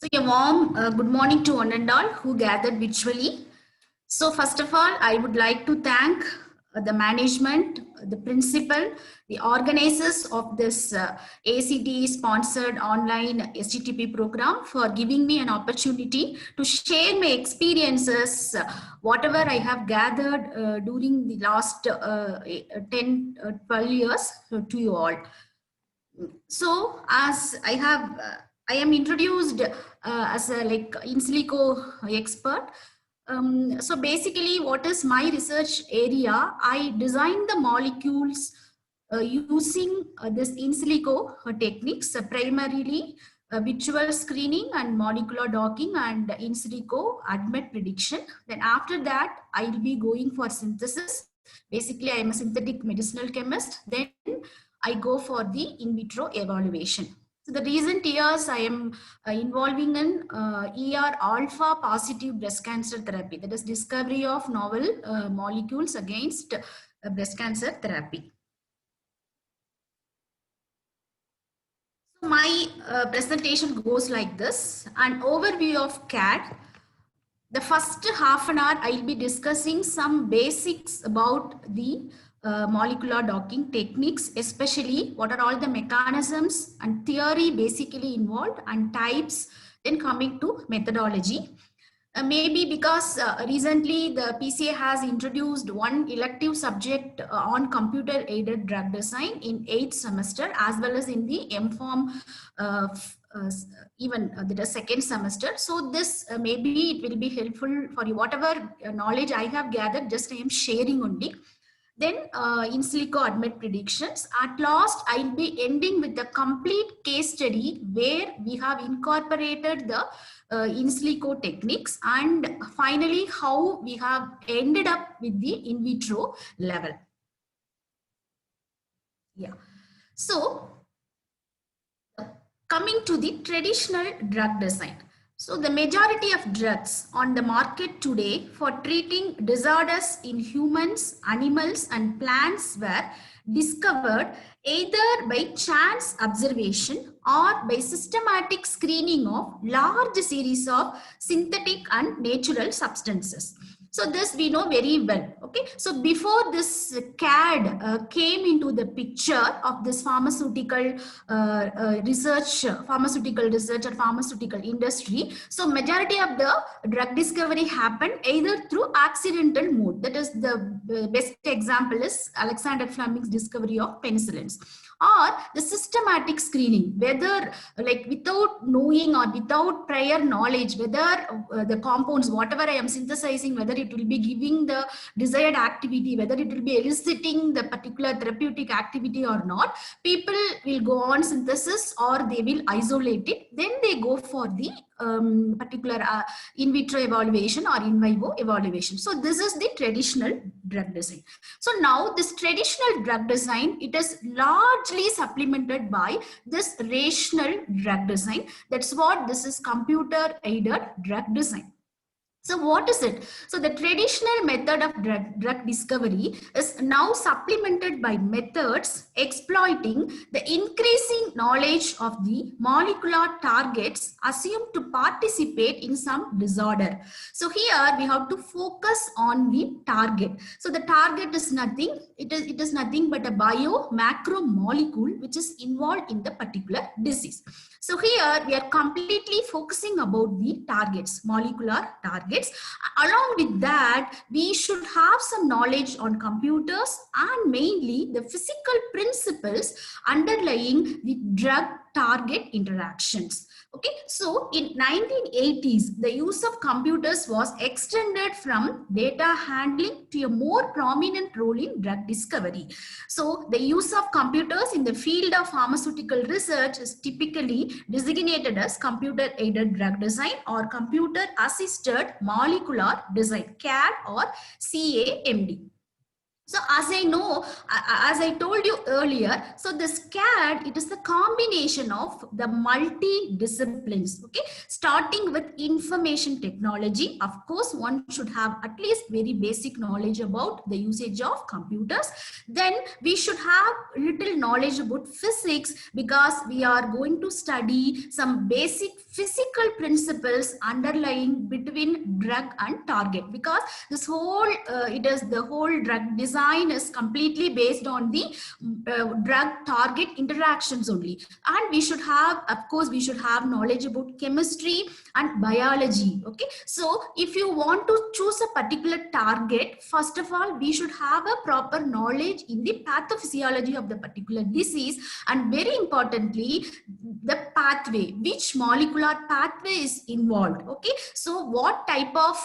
So a warm good morning to one and all who gathered virtually. So first of all, I would like to thank the management, the principal, the organizers of this ACTE sponsored online STTP program for giving me an opportunity to share my experiences, whatever I have gathered during the last 10, 12 years to you all. So as I am introduced as a in silico expert. So basically, what is my research area? I design the molecules using this in silico techniques, primarily visual screening and molecular docking and in silico ADMET prediction. Then after that, I will be going for synthesis. Basically, I am a synthetic medicinal chemist. Then I go for the in vitro evaluation. So the recent years I am involving in ER alpha positive breast cancer therapy, that is discovery of novel molecules against breast cancer therapy. So my presentation goes like this: an overview of CAD. The first half an hour I'll be discussing some basics about the molecular docking techniques, especially what are all the mechanisms and theory basically involved and types, then coming to methodology. Maybe because recently the PCA has introduced one elective subject on computer aided drug design in 8th semester, as well as in the MPharm even the second semester. So this maybe it will be helpful for you. Whatever knowledge I have gathered, just I am sharing only. Then in silico ADMET predictions. At last, I'll be ending with the complete case study where we have incorporated the in silico techniques, and finally how we have ended up with the in vitro level. Yeah. So coming to the traditional drug design. So the majority of drugs on the market today for treating disorders in humans, animals and plants were discovered either by chance observation or by systematic screening of large series of synthetic and natural substances. So this we know very well. Okay. So before this CAD came into the picture of this pharmaceutical research or pharmaceutical industry. So majority of the drug discovery happened either through accidental mode. That is the best example is Alexander Fleming's discovery of penicillins, or the systematic screening, whether like without knowing or without prior knowledge, whether the compounds, whatever I am synthesizing, whether it will be giving the desired activity, whether it will be eliciting the particular therapeutic activity or not, people will go on synthesis or they will isolate it. Then they go for the particular in vitro evaluation or in vivo evaluation. So this is the traditional drug design. So now this traditional drug design, it is largely supplemented by this rational drug design. That's what this is, computer aided drug design. So what is it? So the traditional method of drug discovery is now supplemented by methods exploiting the increasing knowledge of the molecular targets assumed to participate in some disorder. So here we have to focus on the target. So the target is nothing, it is nothing but a bio macromolecule which is involved in the particular disease. So here we are completely focusing about the targets, molecular targets. Along with that, we should have some knowledge on computers and mainly the physical principles underlying the drug target interactions. Okay, so in 1980s, the use of computers was extended from data handling to a more prominent role in drug discovery. So the use of computers in the field of pharmaceutical research is typically designated as computer aided drug design or computer assisted molecular design, CAD or CAMD. So as I know, as I told you earlier, so this CAD, it is the combination of the multi-disciplines, okay? Starting with information technology, of course, one should have at least very basic knowledge about the usage of computers. Then we should have little knowledge about physics, because we are going to study some basic physical principles underlying between drug and target, because this whole, the whole drug design is completely based on the drug target interactions only. And we should have, of course, we should have knowledge about chemistry and biology, okay? So if you want to choose a particular target, first of all, we should have a proper knowledge in the pathophysiology of the particular disease, and very importantly, the pathway, which molecular pathway is involved, okay? So what type of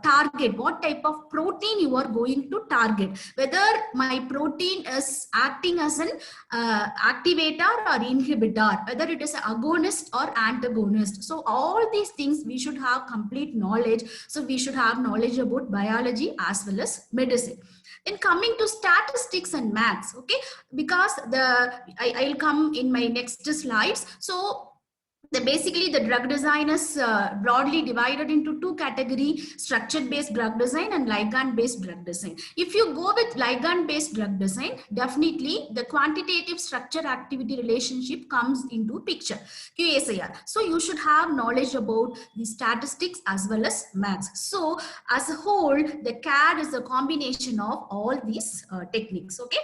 target, what type of protein you are going to target, whether my protein is acting as an activator or inhibitor, whether it is an agonist or antagonist. So all these things we should have complete knowledge. So we should have knowledge about biology as well as medicine. Then coming to statistics and maths, okay, because I'll come in my next slides. So basically the drug design is broadly divided into two categories: structure based drug design and ligand based drug design. If you go with ligand based drug design, definitely the quantitative structure activity relationship comes into picture, QSAR. So you should have knowledge about the statistics as well as maths. So as a whole, the CAD is a combination of all these techniques, okay?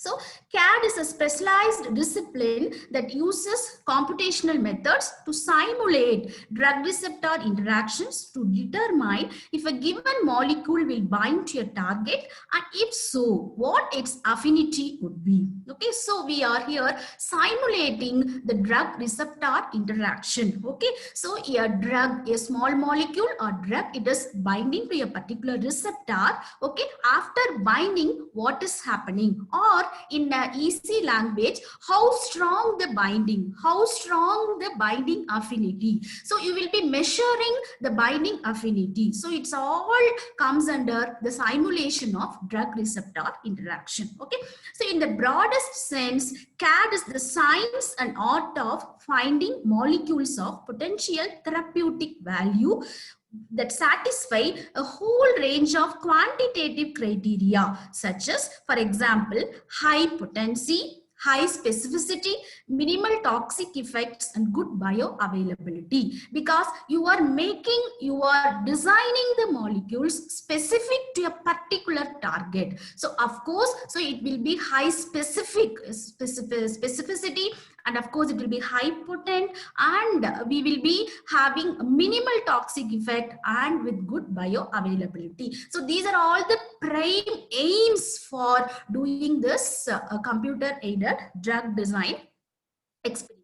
So CAD is a specialized discipline that uses computational methods to simulate drug receptor interactions to determine if a given molecule will bind to a target, and if so, what its affinity would be. Okay, so we are here simulating the drug receptor interaction. Okay, so a drug, a small molecule or drug, it is binding to a particular receptor. Okay, after binding, what is happening? Or in easy language, how strong the binding, how strong the binding affinity. So you will be measuring the binding affinity. So it's all comes under the simulation of drug receptor interaction. Okay, so in the broadest sense, CAD is the science and art of finding molecules of potential therapeutic value that satisfy a whole range of quantitative criteria, such as, for example, high potency, high specificity, minimal toxic effects, and good bioavailability, because you are designing the molecules specific to a particular target. So of course, so it will be high specificity, and of course it will be high potent, and we will be having minimal toxic effect and with good bioavailability. So these are all the prime aims for doing this computer aided drug design experiment.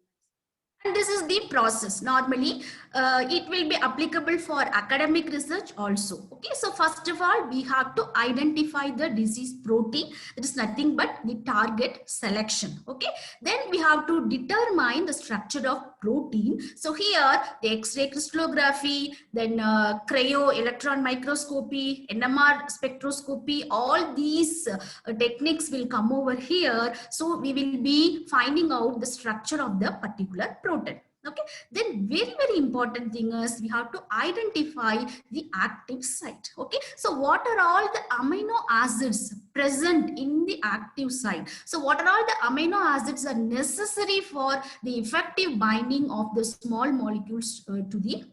And this is the process. Normally, it will be applicable for academic research also. Okay, so first of all, we have to identify the disease protein. It is nothing but the target selection. Okay, then we have to determine the structure of protein. So here, the X-ray crystallography, then cryo-electron microscopy, NMR spectroscopy, all these techniques will come over here. So we will be finding out the structure of the particular protein. Okay, then very important thing is we have to identify the active site. Okay, so what are all the amino acids present in the active site? So what are all the amino acids are necessary for the effective binding of the small molecules to the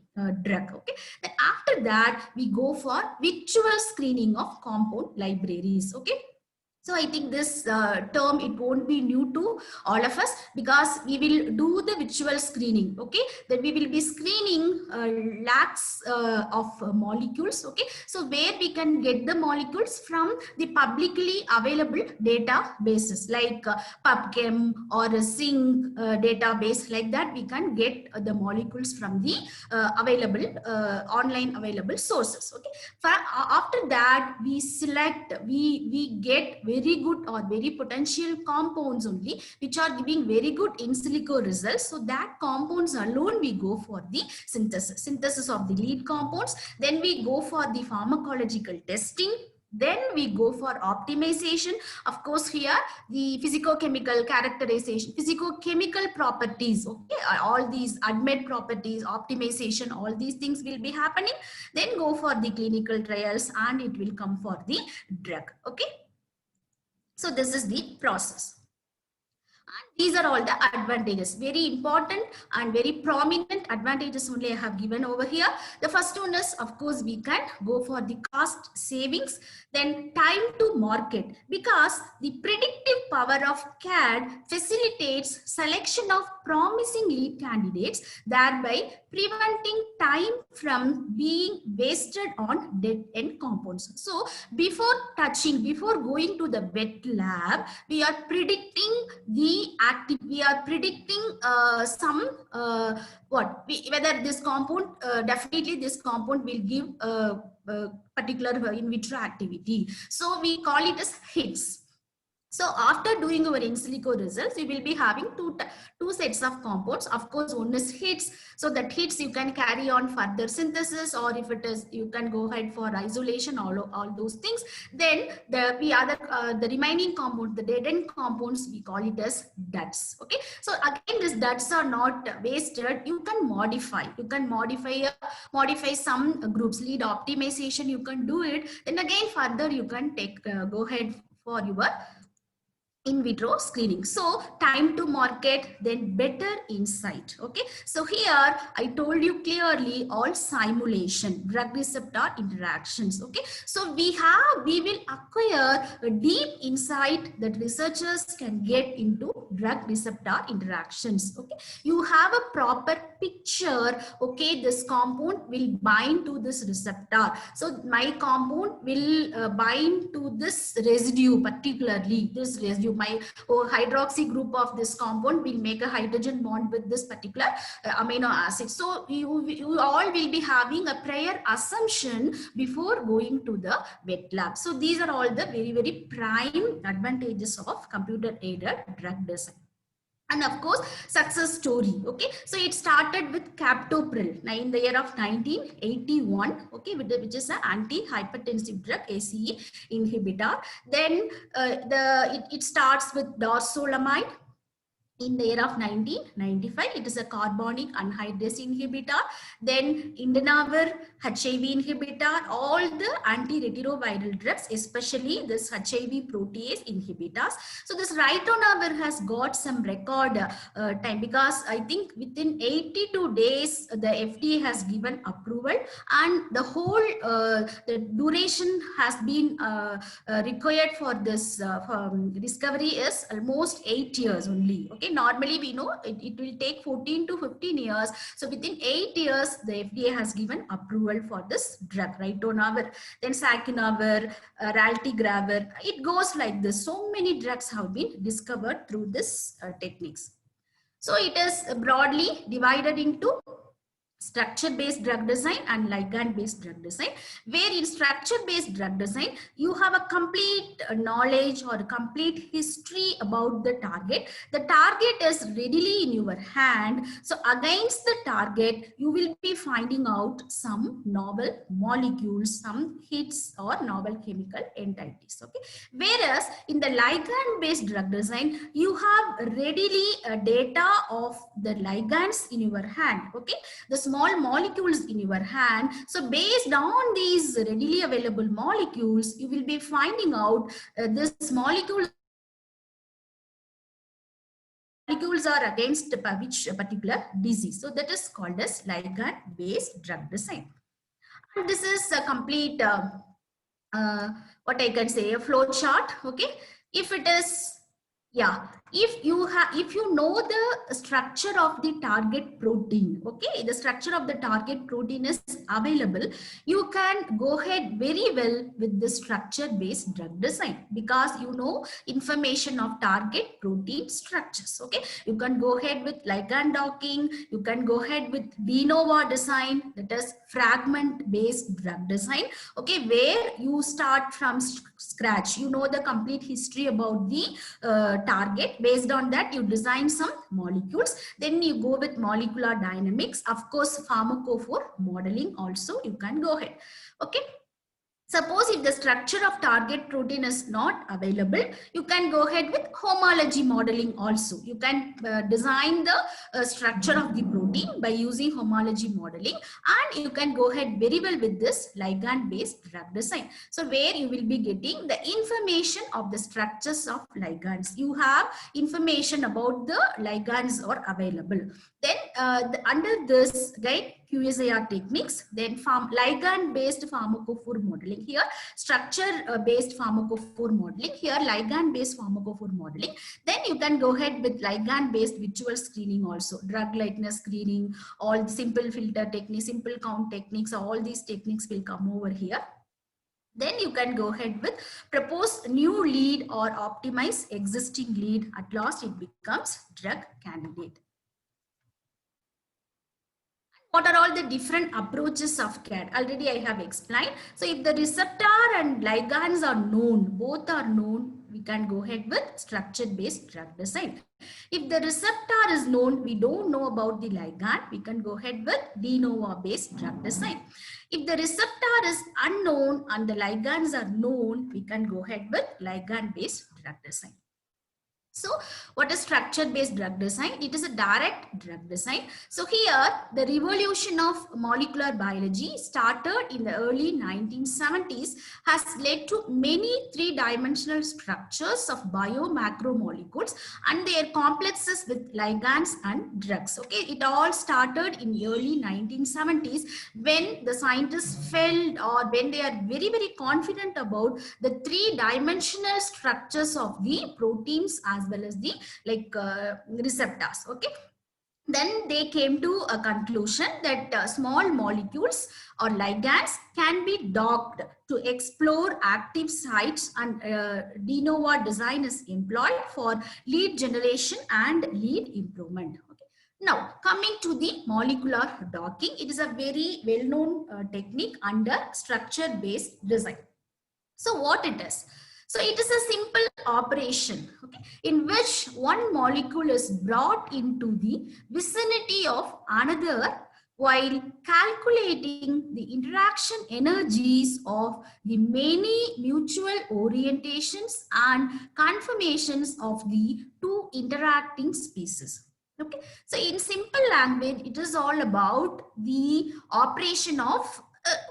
drug. Okay, then after that we go for visual screening of compound libraries. Okay, so I think this term, it won't be new to all of us, because we will do the visual screening. Okay, then we will be screening lakhs of molecules. Okay, so where we can get the molecules from the publicly available databases like PubChem or a Zinc database, like that we can get the molecules from the available online available sources. Okay, after that we select, we get very good or very potential compounds only, which are giving very good in silico results. So that compounds alone we go for the synthesis of the lead compounds. Then we go for the pharmacological testing. Then we go for optimization. Of course, here the physicochemical characterization, physicochemical properties, okay, all these ADMET properties, optimization, all these things will be happening. Then go for the clinical trials and it will come for the drug. Okay, so this is the process. And these are all the advantages, very important and very prominent advantages only I have given over here. The first one is, of course, we can go for the cost savings, then time to market, because the predictive power of CAD facilitates selection of promising lead candidates, thereby preventing time from being wasted on dead-end compounds. So before going to the wet lab, we are predicting some whether this compound, definitely this compound will give a particular in vitro activity. So we call it as hits. So after doing our in silico results, you will be having two sets of compounds. Of course, one is hits. So that hits you can carry on further synthesis, or if it is, you can go ahead for isolation, all those things. Then the remaining compound, the dead end compounds, we call it as duds. Okay. So again, these duds are not wasted. You can modify. You can modify some groups. Lead optimization, you can do it. Then again, further you can go ahead for your in vitro screening. So time to market, then better insight. Okay, so here I told you clearly all simulation, drug receptor interactions. Okay, so we will acquire a deep insight that researchers can get into drug receptor interactions. Okay, you have a proper picture. Okay, this compound will bind to this receptor, so my compound will bind to this residue, particularly this residue. My hydroxy group of this compound will make a hydrogen bond with this particular amino acid. So you all will be having a prior assumption before going to the wet lab. So these are all the very, very prime advantages of computer aided drug design. And of course, success story. Okay, so it started with captopril in the year of 1981. Okay, which is an anti-hypertensive drug, ACE inhibitor. Then it starts with dorzolamide in the year of 1995. It is a carbonic anhydrase inhibitor. Then Indenavir, HIV inhibitor, all the antiretroviral drugs, especially this HIV protease inhibitors. So this ritonavir has got some record time, because I think within 82 days the FDA has given approval, and the whole the duration has been required for this discovery is almost 8 years only. Okay, normally we know it will take 14 to 15 years. So within 8 years, the FDA has given approval for this drug, ritonavir. Then sacubitril, raltegravir. It goes like this. So many drugs have been discovered through this techniques. So it is broadly divided into structure-based drug design and ligand-based drug design, where in structure-based drug design, you have a complete knowledge or a complete history about the target. The target is readily in your hand. So against the target, you will be finding out some novel molecules, some hits or novel chemical entities. Okay. Whereas in the ligand-based drug design, you have readily data of the ligands in your hand. Okay. The small molecules in your hand. So based on these readily available molecules, you will be finding out this molecules are against which particular disease. So that is called as ligand-based drug design. And this is a complete, what I can say, a flow chart. Okay, if it is, yeah, if you know the structure of the target protein, okay, the structure of the target protein is available, you can go ahead very well with the structure-based drug design, because you know information of target protein structures. Okay, you can go ahead with ligand docking, you can go ahead with de novo design, that is fragment-based drug design. Okay, where you start from scratch, you know the complete history about the target. Based on that, you design some molecules. Then you go with molecular dynamics. Of course, pharmacophore modeling also you can go ahead. Okay. Suppose if the structure of target protein is not available, you can go ahead with homology modeling also. You can design the structure of the protein by using homology modeling, and you can go ahead very well with this ligand based drug design. So where you will be getting the information of the structures of ligands. You have information about the ligands are available. Then under this guide, QSAR techniques, then ligand based pharmacophore modeling, here structure based pharmacophore modeling, here ligand based pharmacophore modeling. Then you can go ahead with ligand based visual screening also, drug likeness screening, all the simple filter techniques, simple count techniques, all these techniques will come over here. Then you can go ahead with propose new lead or optimize existing lead. At last it becomes drug candidate. What are all the different approaches of CAD? Already I have explained. So if the receptor and ligands are known, both are known, we can go ahead with structure based drug design. If the receptor is known, we don't know about the ligand, we can go ahead with de novo based drug design. If the receptor is unknown and the ligands are known, we can go ahead with ligand based drug design. So what is structure based drug design? It is a direct drug design. So here the revolution of molecular biology started in the early 1970s has led to many three-dimensional structures of biomacromolecules and their complexes with ligands and drugs. Okay, it all started in early 1970s when the scientists felt, or when they are very, very confident about the three-dimensional structures of the proteins as well as the receptors. Okay, then they came to a conclusion that small molecules or ligands can be docked to explore active sites, and de novo design is employed for lead generation and lead improvement. Okay. Now coming to the molecular docking, it is a very well-known technique under structure based design. So what it is? So it is a simple operation, okay, in which one molecule is brought into the vicinity of another while calculating the interaction energies of the many mutual orientations and conformations of the two interacting species. Okay, so in simple language, it is all about the operation of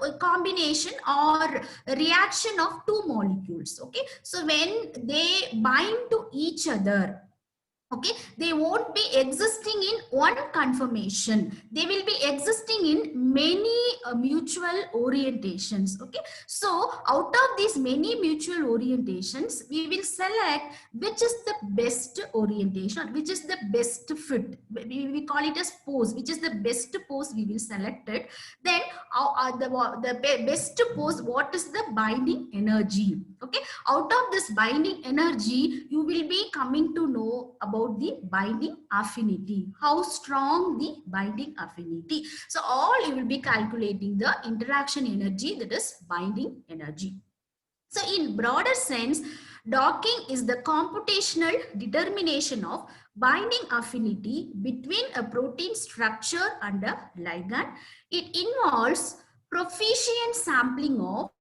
a combination or a reaction of two molecules. Okay, so when they bind to each other, okay, they won't be existing in one conformation, they will be existing in many mutual orientations. Okay, so out of these many mutual orientations, we will select which is the best orientation, which is the best fit. We call it as pose, which is the best pose, we will select it. Then the best pose, what is the binding energy? Okay, out of this binding energy, you will be coming to know about the binding affinity, how strong the binding affinity. So all you will be calculating the interaction energy, that is binding energy. So in broader sense, docking is the computational determination of binding affinity between a protein structure and a ligand. It involves proficient sampling of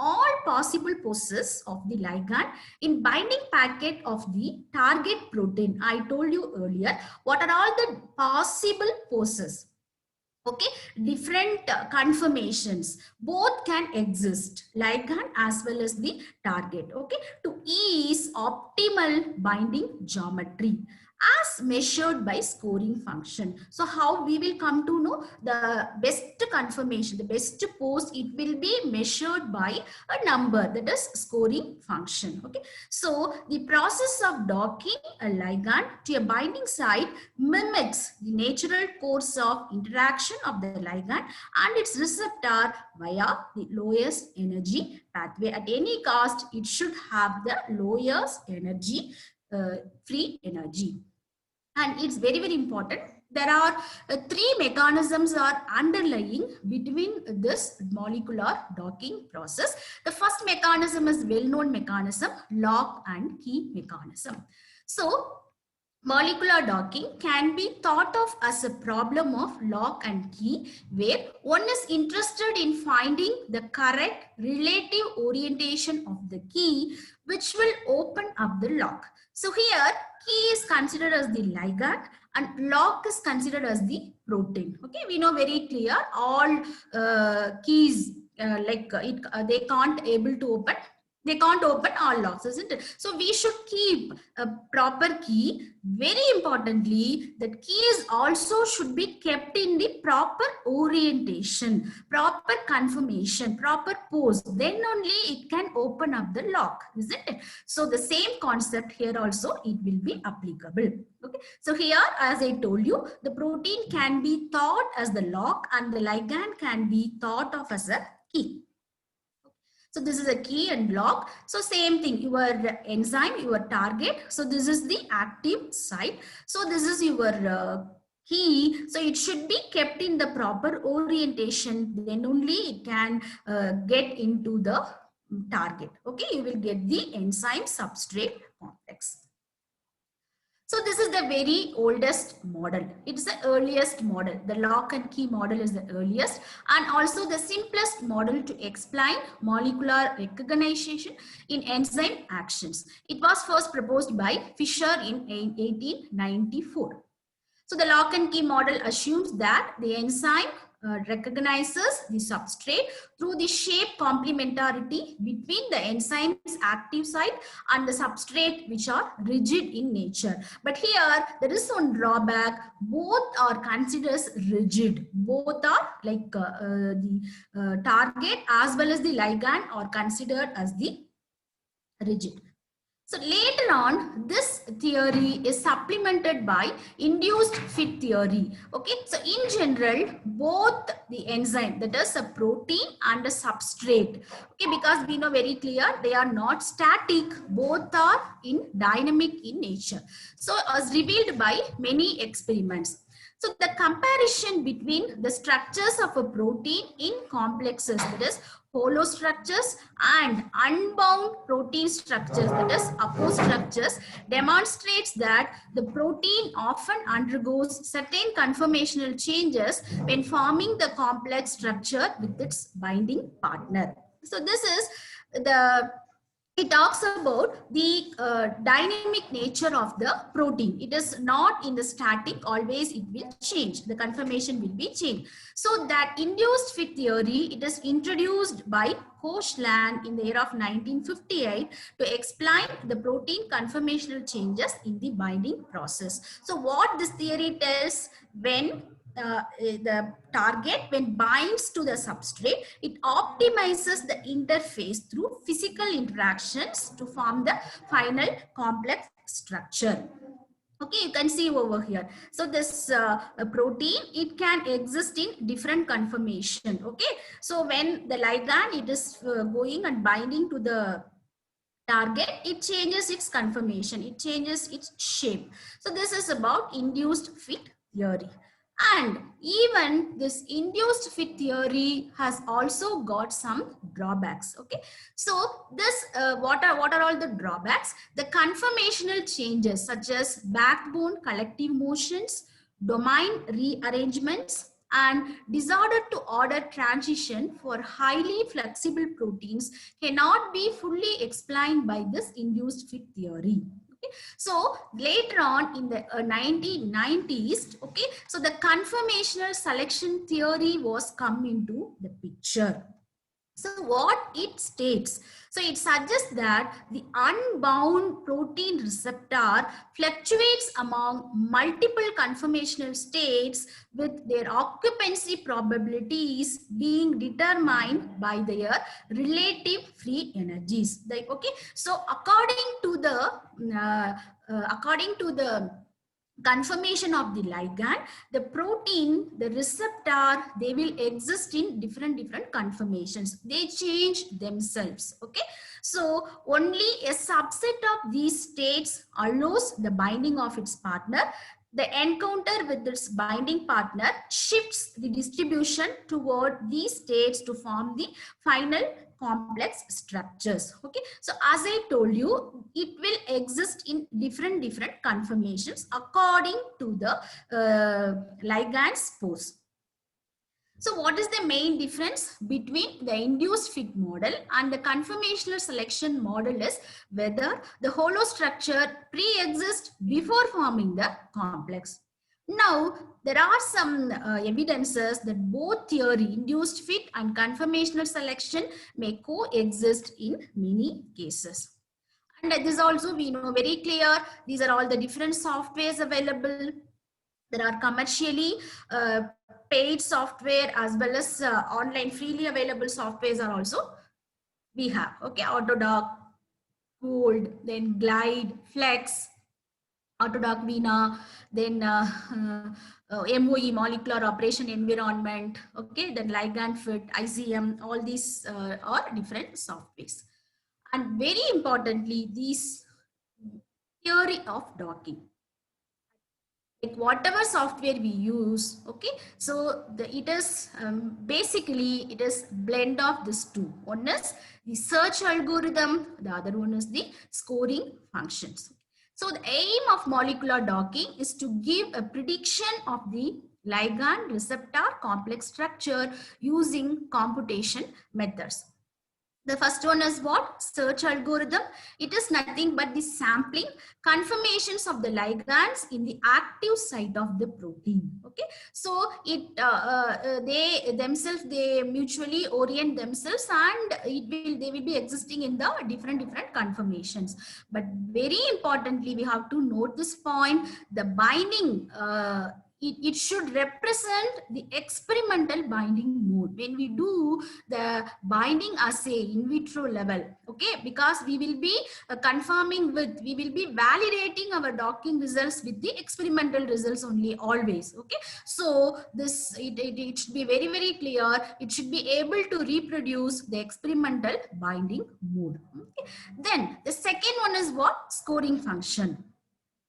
all possible poses of the ligand in binding packet of the target protein. I told you earlier what are all the possible poses. Okay, different conformations both can exist, ligand as well as the target. Okay, to ease optimal binding geometry as measured by scoring function. So how we will come to know the best conformation, the best pose, it will be measured by a number, that is scoring function. Okay, so the process of docking a ligand to a binding site mimics the natural course of interaction of the ligand and its receptor via the lowest energy pathway. At any cost, it should have the lowest energy, free energy. And it's very, very important. There are three mechanisms are underlying between this molecular docking process. The first mechanism is well-known mechanism, lock and key mechanism. So Molecular docking can be thought of as a problem of lock and key, where one is interested in finding the correct relative orientation of the key which will open up the lock. So here key is considered as the ligand and lock is considered as the protein. Okay, we know very clear all keys they can't able to open. They can't open all locks, isn't it? So we should keep a proper key. Very importantly, the keys also should be kept in the proper orientation, proper conformation, proper pose. Then only it can open up the lock, isn't it? So the same concept here also it will be applicable. Okay. So here, as I told you, the protein can be thought as the lock and the ligand can be thought of as a key. So this is a key and lock. So same thing, your enzyme, your target. So this is the active site. So this is your key. So it should be kept in the proper orientation. Then only it can get into the target. Okay, you will get the enzyme substrate complex. So this is the very oldest model. It's the earliest model. The lock and key model is the earliest and also the simplest model to explain molecular recognition in enzyme actions. It was first proposed by Fischer in 1894. So the lock and key model assumes that the enzyme recognizes the substrate through the shape complementarity between the enzyme's active site and the substrate which are rigid in nature. But here there is one drawback. Both are considered rigid. Both are like the target as well as the ligand are considered as the rigid. So later on, this theory is supplemented by induced fit theory. Okay, so in general, both the enzyme, that is a protein and a substrate. Okay, because we know very clear they are not static, both are in dynamic in nature. So as revealed by many experiments. So the comparison between the structures of a protein in complexes, that is hollow structures and unbound protein structures, that is Apo structures, demonstrates that the protein often undergoes certain conformational changes when forming the complex structure with its binding partner. So this is it talks about the dynamic nature of the protein. It is not in the static, always it will change. The conformation will be changed. So that induced fit theory, it is introduced by Koshland in the year of 1958 to explain the protein conformational changes in the binding process. So what this theory tells, when the target when binds to the substrate, it optimizes the interface through physical interactions to form the final complex structure. Okay, you can see over here. So this protein, it can exist in different conformation. Okay, so when the ligand, it is going and binding to the target, it changes its conformation, it changes its shape. So this is about induced fit theory. And even this induced fit theory has also got some drawbacks. Okay, so this what are all the drawbacks? The conformational changes such as backbone collective motions, domain rearrangements, and disorder to order transition for highly flexible proteins cannot be fully explained by this induced fit theory. So later on in the 1990s, okay, so the conformational selection theory was come into the picture. So what it states, so it suggests that the unbound protein receptor fluctuates among multiple conformational states with their occupancy probabilities being determined by their relative free energies. Like, okay, so according to the conformation of the ligand, the protein, the receptor, they will exist in different conformations. They change themselves. Okay, so only a subset of these states allows the binding of its partner. The encounter with its binding partner shifts the distribution toward these states to form the final complex structures. Okay, so as I told you, it will exist in different conformations according to the ligand's pose. So what is the main difference between the induced fit model and the conformational selection model is whether the hollow structure pre-exists before forming the complex. Now, there are some evidences that both theory, induced fit and conformational selection may coexist in many cases. And this also we know very clear, these are all the different softwares available. There are commercially paid software as well as online freely available softwares are also we have. Okay, Autodoc, Gold, then Glide, Flex, Autodoc Vina, then MOE, Molecular Operation Environment, okay, then Ligand Fit, ICM, all these are different softwares. And very importantly, these theory of docking. Like whatever software we use, okay, so it is basically it is blend of these two. One is the search algorithm, the other one is the scoring functions. So the aim of molecular docking is to give a prediction of the ligand receptor complex structure using computation methods. The first one is what? Search algorithm. It is nothing but the sampling conformations of the ligands in the active site of the protein. Okay, so they themselves, they mutually orient themselves, and they will be existing in the different conformations. But very importantly, we have to note this point: the binding. It should represent the experimental binding mode when we do the binding assay in vitro level. Okay, because we will be we will be validating our docking results with the experimental results only always. Okay, so this it should be very clear. It should be able to reproduce the experimental binding mode. Okay. Then the second one is what? Scoring function.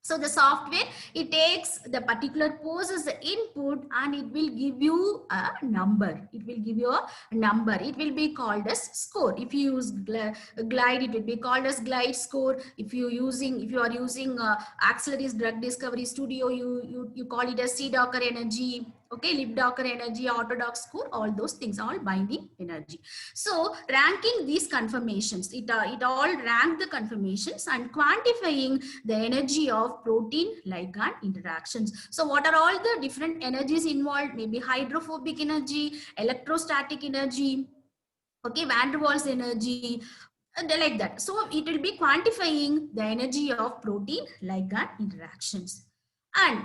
So the software, it takes the particular pose as the input and it will give you a number. It will give you a number. It will be called as score. If you use Glide, it will be called as Glide score. If you are using Accelerate's Drug Discovery Studio, you call it as C-Docker energy. Okay, LibDocker energy, Autodoc score, all those things, all binding energy. So ranking these conformations, it all rank the conformations and quantifying the energy of protein ligand interactions. So what are all the different energies involved? Maybe hydrophobic energy, electrostatic energy, okay, van der Waals energy, and like that. So it will be quantifying the energy of protein ligand interactions. And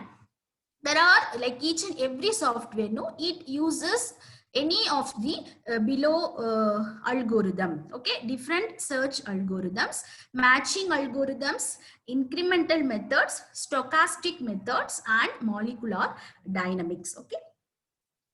there are, like, each and every software, no, it uses any of the below algorithm. Okay, different search algorithms, matching algorithms, incremental methods, stochastic methods, and molecular dynamics. Okay,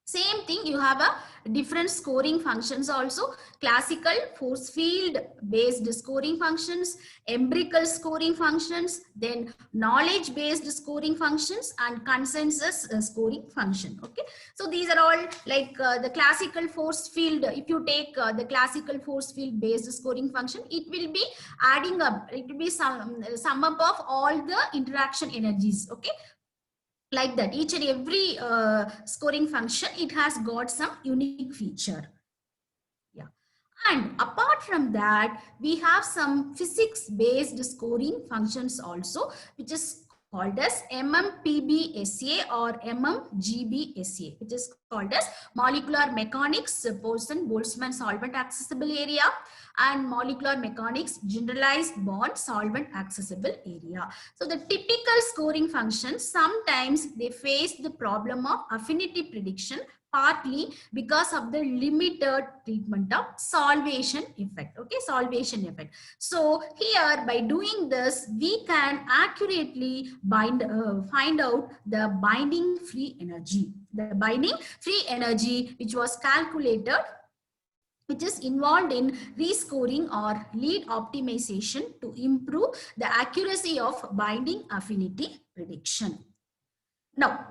same thing, you have a different scoring functions also: classical force field based scoring functions, empirical scoring functions, then knowledge based scoring functions, and consensus scoring function. Okay, so these are all like the classical force field. If you take the classical force field based scoring function, it will be adding up, it will be sum up of all the interaction energies. Okay, like that, each and every scoring function, it has got some unique feature. Yeah, and apart from that, we have some physics based scoring functions also, which is called as MMPBSA or MMGBSA, which is called as molecular mechanics Poisson-Boltzmann solvent accessible area, and molecular mechanics generalized bond solvent accessible area. So the typical scoring functions, sometimes they face the problem of affinity prediction, partly because of the limited treatment of solvation effect. Okay, solvation effect. So here, by doing this, we can accurately find out the binding free energy. The binding free energy which was calculated, which is involved in rescoring or lead optimization to improve the accuracy of binding affinity prediction. Now,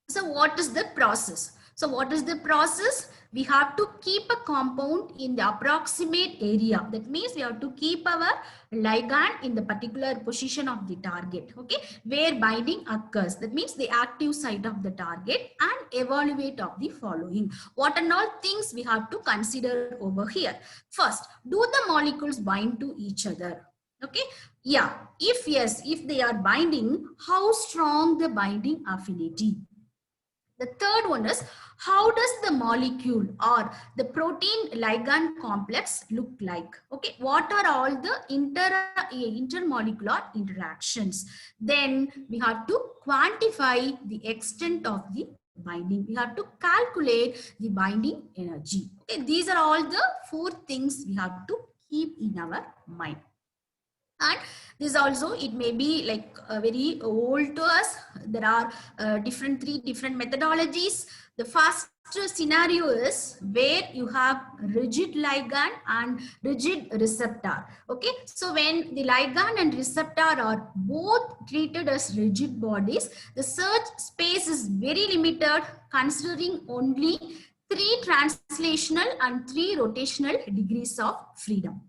so what is the process? So what is the process? We have to keep a compound in the approximate area. That means we have to keep our ligand in the particular position of the target, okay, where binding occurs. That means the active site of the target, and evaluate of the following. What and all things we have to consider over here. First, do the molecules bind to each other? Okay, yeah, if yes, if they are binding, how strong the binding affinity? The third one is, how does the molecule or the protein ligand complex look like? Okay, what are all the intermolecular interactions? Then we have to quantify the extent of the binding. We have to calculate the binding energy. Okay, these are all the 4 things we have to keep in our mind. And this also, it may be like very old to us. There are 3 different methodologies. The first scenario is where you have rigid ligand and rigid receptor. Okay, so when the ligand and receptor are both treated as rigid bodies, the search space is very limited, considering only 3 translational and 3 rotational degrees of freedom.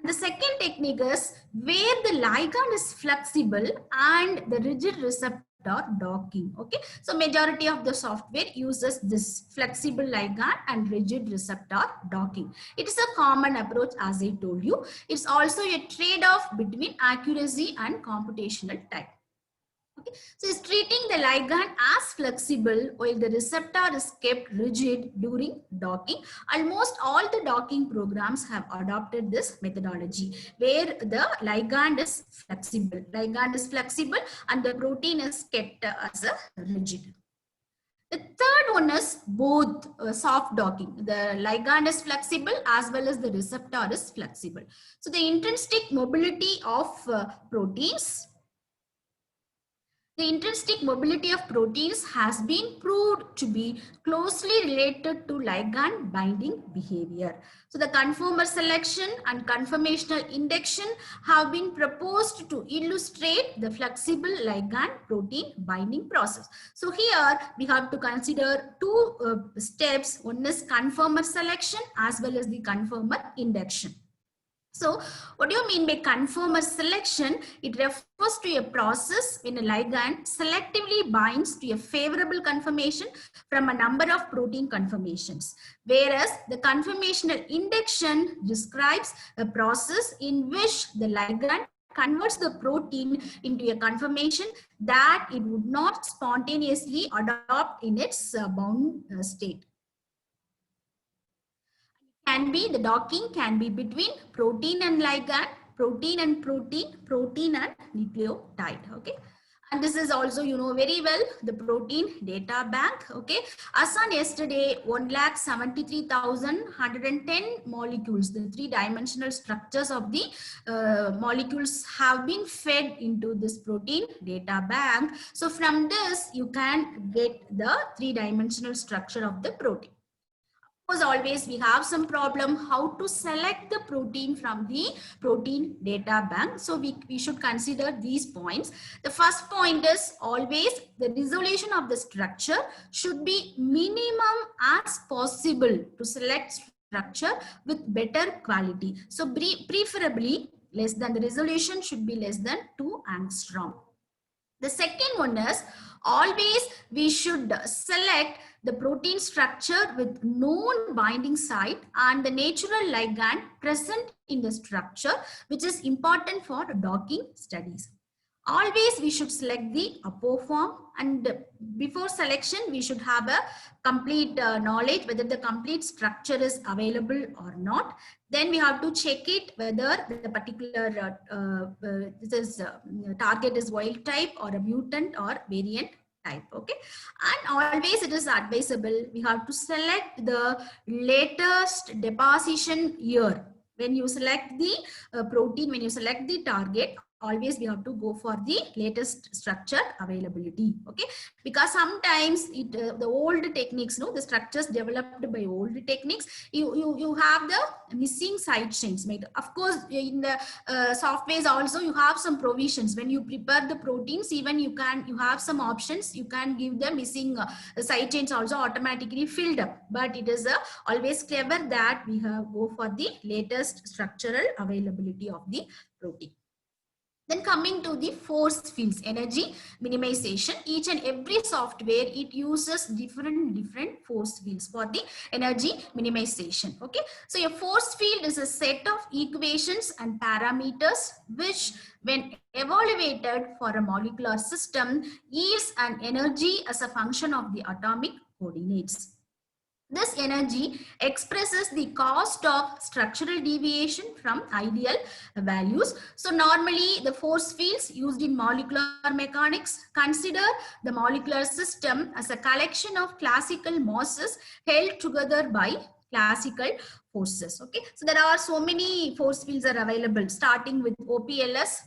The second technique is where the ligand is flexible and the rigid receptor docking. Okay, so majority of the software uses this flexible ligand and rigid receptor docking. It is a common approach, as I told you. It's also a trade-off between accuracy and computational time. Okay. So it's treating the ligand as flexible while the receptor is kept rigid during docking. Almost all the docking programs have adopted this methodology where the ligand is flexible. Ligand is flexible and the protein is kept as a rigid. The third one is both soft docking. The ligand is flexible as well as the receptor is flexible. So the intrinsic mobility of proteins. The intrinsic mobility of proteins has been proved to be closely related to ligand binding behavior. So the conformer selection and conformational induction have been proposed to illustrate the flexible ligand protein binding process. So here we have to consider 2 steps. One is conformer selection as well as the conformer induction. So what do you mean by conformer selection? It refers to a process when a ligand selectively binds to a favorable conformation from a number of protein conformations, whereas the conformational induction describes a process in which the ligand converts the protein into a conformation that it would not spontaneously adopt in its bound state. The docking can be between protein and ligand, protein and protein, protein and nucleotide. Okay, and this is also, you know very well, the protein data bank. Okay, as on yesterday, 1,73,110 molecules, the 3-dimensional structures of the molecules have been fed into this protein data bank. So from this you can get the 3-dimensional structure of the protein. Because always we have some problem how to select the protein from the protein data bank. So we should consider these points. The first point is always the resolution of the structure should be minimum as possible to select structure with better quality. So preferably less than, the resolution should be less than 2 angstrom. The second one is always we should select the protein structure with known binding site and the natural ligand present in the structure, which is important for docking studies. Always we should select the apoform, and before selection we should have a complete knowledge whether the complete structure is available or not. Then we have to check it whether the particular target is wild type or a mutant or variant type. Okay, and always it is advisable we have to select the latest deposition year. When you select the protein, when you select the target, always we have to go for the latest structure availability. Okay, because sometimes the old techniques, no, the structures developed by old techniques, you have the missing side chains made. Of course, in the softwares also you have some provisions. When you prepare the proteins, even you have some options, you can give the missing side chains also automatically filled up. But it is always clever that we have go for the latest structural availability of the protein. Then coming to the force fields, energy minimization. Each and every software, it uses different force fields for the energy minimization. Okay, so a force field is a set of equations and parameters which, when evaluated for a molecular system, yields an energy as a function of the atomic coordinates. This energy expresses the cost of structural deviation from ideal values. So normally the force fields used in molecular mechanics consider the molecular system as a collection of classical masses held together by classical forces. Okay, so there are so many force fields are available, starting with OPLS,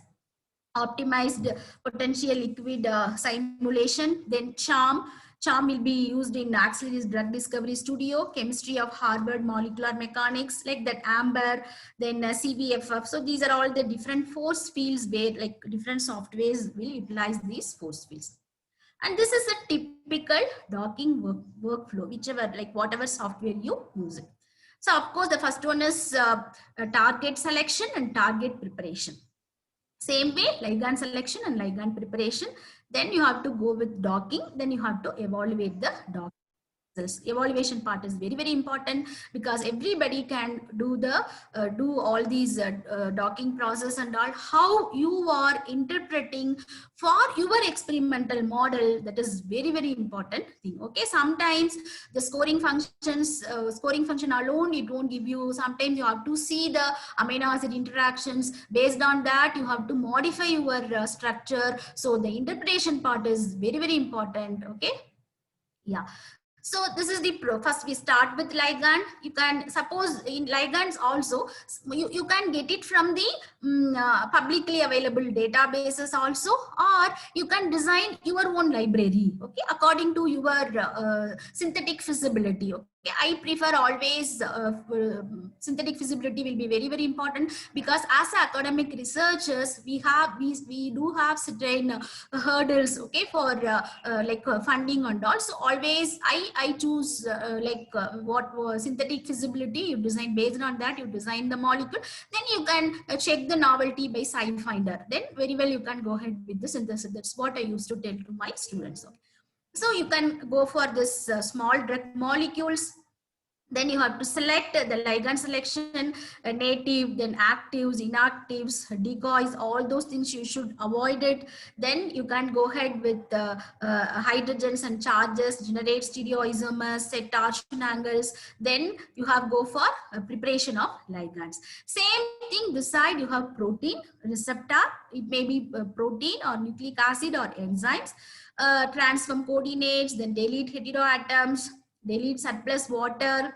optimized potential liquid simulation, then CHARM. CHARM will be used in Axley's Drug Discovery Studio, chemistry of Harvard Molecular Mechanics, like that AMBER, then CVFF. So these are all the different force fields where like different softwares will utilize these force fields. And this is a typical docking workflow, whichever, like whatever software you use it. So of course, the first one is target selection and target preparation. Same way, ligand selection and ligand preparation. Then you have to go with docking. Then you have to evaluate the docking. This evaluation part is very important, because everybody can do the do all these docking process and all. How you are interpreting for your experimental model, that is very important thing. Okay, sometimes the scoring function alone, it won't give you. Sometimes you have to see the amino acid interactions. Based on that, you have to modify your structure. So the interpretation part is very important. Okay, yeah. So this is the first we start with ligand. You can suppose in ligands also, you can get it from the publicly available databases also, or you can design your own library, okay, according to your synthetic feasibility. Okay, I prefer always synthetic feasibility will be very important, because as academic researchers, we do have certain hurdles, okay, for funding and all. So always I choose what was synthetic feasibility. You design based on that, you design the molecule. Then you can check the novelty by SciFinder. Then very well you can go ahead with the synthesis. That's what I used to tell to my students. So you can go for this small drug molecules. Then you have to select the ligand selection, native, then actives, inactives, decoys, all those things you should avoid it. Then you can go ahead with hydrogens and charges, generate stereoisomers, set torsion angles. Then you have go for preparation of ligands. Same thing, this side you have protein, receptor, it may be protein or nucleic acid or enzymes, transform coordinates, then delete heteroatoms, delete surplus water,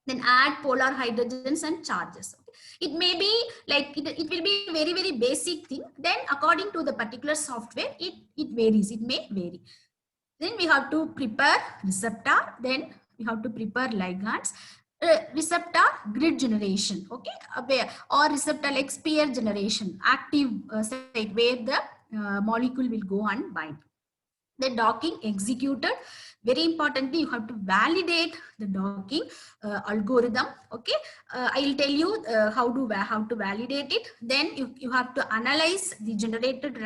then add polar hydrogens and charges. It may be like it will be very basic thing. Then according to the particular software, it varies, it may vary. Then we have to prepare receptor, then we have to prepare ligands, receptor grid generation, okay, or receptor like spear generation, active site where the molecule will go and bind. The docking executed. Very importantly, you have to validate the docking algorithm. Okay, I'll tell you how to validate it. Then you have to analyze the generated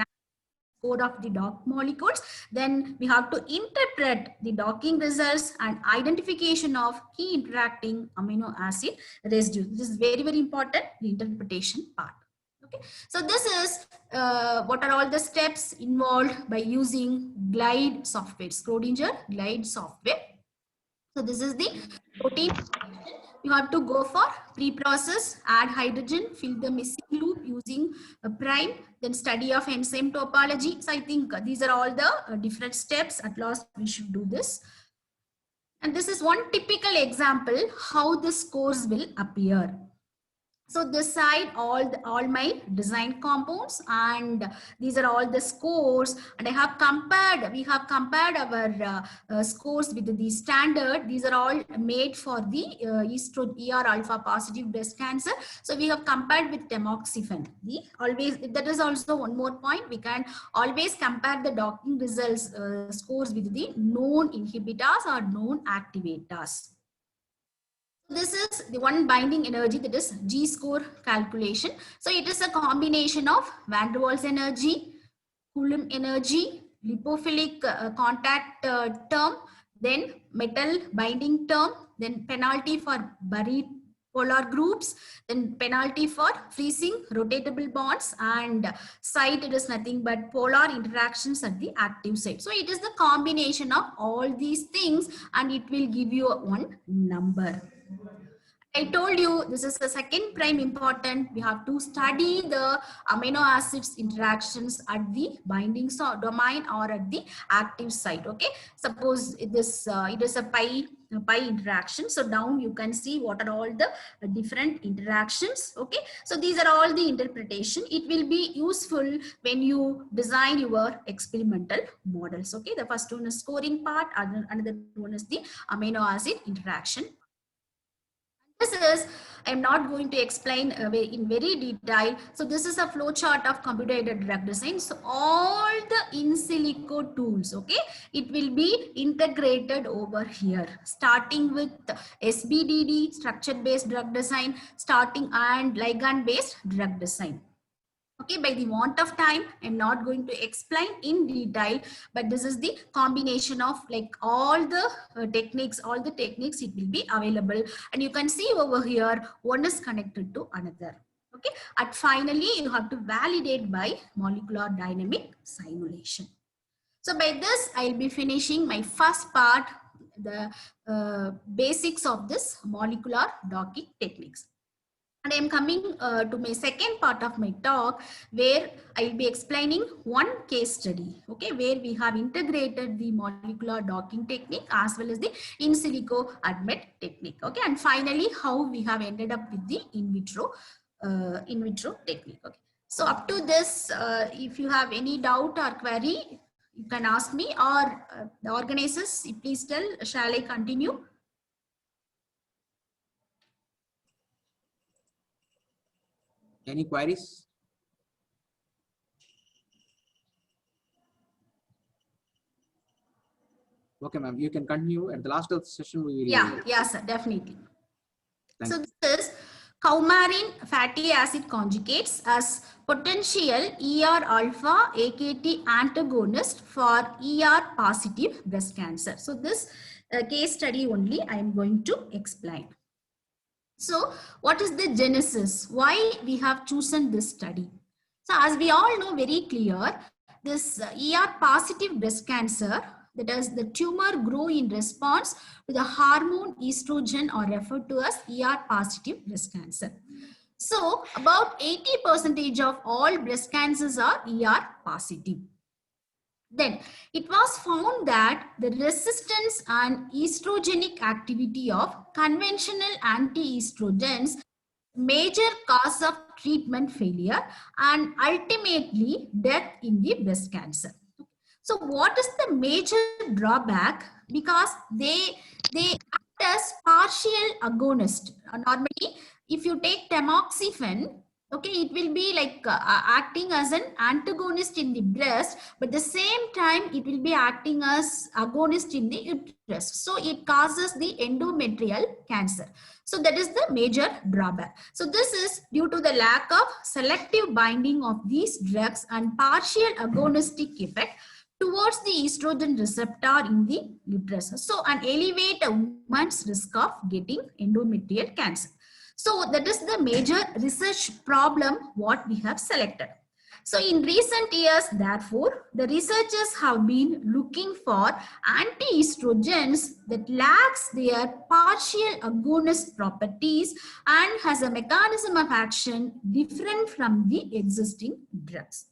code of the dock molecules. Then we have to interpret the docking results and identification of key interacting amino acid residues. This is very important, the interpretation part. Okay, so this is what are all the steps involved by using GLIDE software, Schrodinger GLIDE software. So this is the protein. You have to go for pre-process, add hydrogen, fill the missing loop using a prime, then study of enzyme topology. So I think these are all the different steps. At last we should do this. And this is one typical example how the scores will appear. So this side, all my design compounds, and these are all the scores. And we have compared our scores with the standard. These are all made for the ER alpha positive breast cancer. So we have compared with tamoxifen. Always, that is also one more point. We can always compare the docking results scores with the known inhibitors or known activators. This is the one binding energy, that is G-score calculation. So it is a combination of van der Waals energy, Coulomb energy, lipophilic contact term, then metal binding term, then penalty for buried polar groups, then penalty for freezing rotatable bonds, and site, it is nothing but polar interactions at the active site. So it is the combination of all these things, and it will give you one number. I told you this is the second prime important. We have to study the amino acids interactions at the binding domain or at the active site. Okay, suppose it is a pi interaction. So down you can see what are all the different interactions. Okay, so these are all the interpretation. It will be useful when you design your experimental models. Okay, the first one is scoring part, another one is the amino acid interaction. This is, I'm not going to explain in very detail. So this is a flow chart of computer-aided drug design. So all the in silico tools, okay, it will be integrated over here, starting with SBDD, structure-based drug design, starting and ligand-based drug design. Okay, by the want of time, I'm not going to explain in detail, but this is the combination of like all the techniques, it will be available. And you can see over here, one is connected to another. Okay, and finally, you have to validate by molecular dynamic simulation. So by this, I'll be finishing my first part, the basics of this molecular docking techniques. And I am coming to my second part of my talk, where I will be explaining one case study, okay, where we have integrated the molecular docking technique as well as the in silico admit technique, okay, and finally how we have ended up with the in vitro technique. Okay, so up to this, if you have any doubt or query, you can ask me, or the organizers, please tell, shall I continue? Any queries? Okay, ma'am, you can continue. At the last of the session, we will. Yeah, sir, definitely. So this is coumarin fatty acid conjugates as potential ER alpha AKT antagonist for ER positive breast cancer. So this case study only I am going to explain. So what is the genesis? Why we have chosen this study? So as we all know very clear, this ER positive breast cancer, that is the tumor grow in response to the hormone estrogen, or referred to as ER positive breast cancer. So about 80% of all breast cancers are ER positive. Then it was found that the resistance and estrogenic activity of conventional anti-estrogens major cause of treatment failure and ultimately death in the breast cancer. So what is the major drawback? Because they act as partial agonist. Normally, if you take tamoxifen, okay, it will be like acting as an antagonist in the breast, but the same time it will be acting as agonist in the uterus. So it causes the endometrial cancer. So that is the major drawback. So this is due to the lack of selective binding of these drugs and partial agonistic effect towards the estrogen receptor in the uterus. So and elevate a woman's risk of getting endometrial cancer. So that is the major research problem what we have selected. So in recent years, therefore, the researchers have been looking for anti-estrogens that lacks their partial agonist properties and has a mechanism of action different from the existing drugs.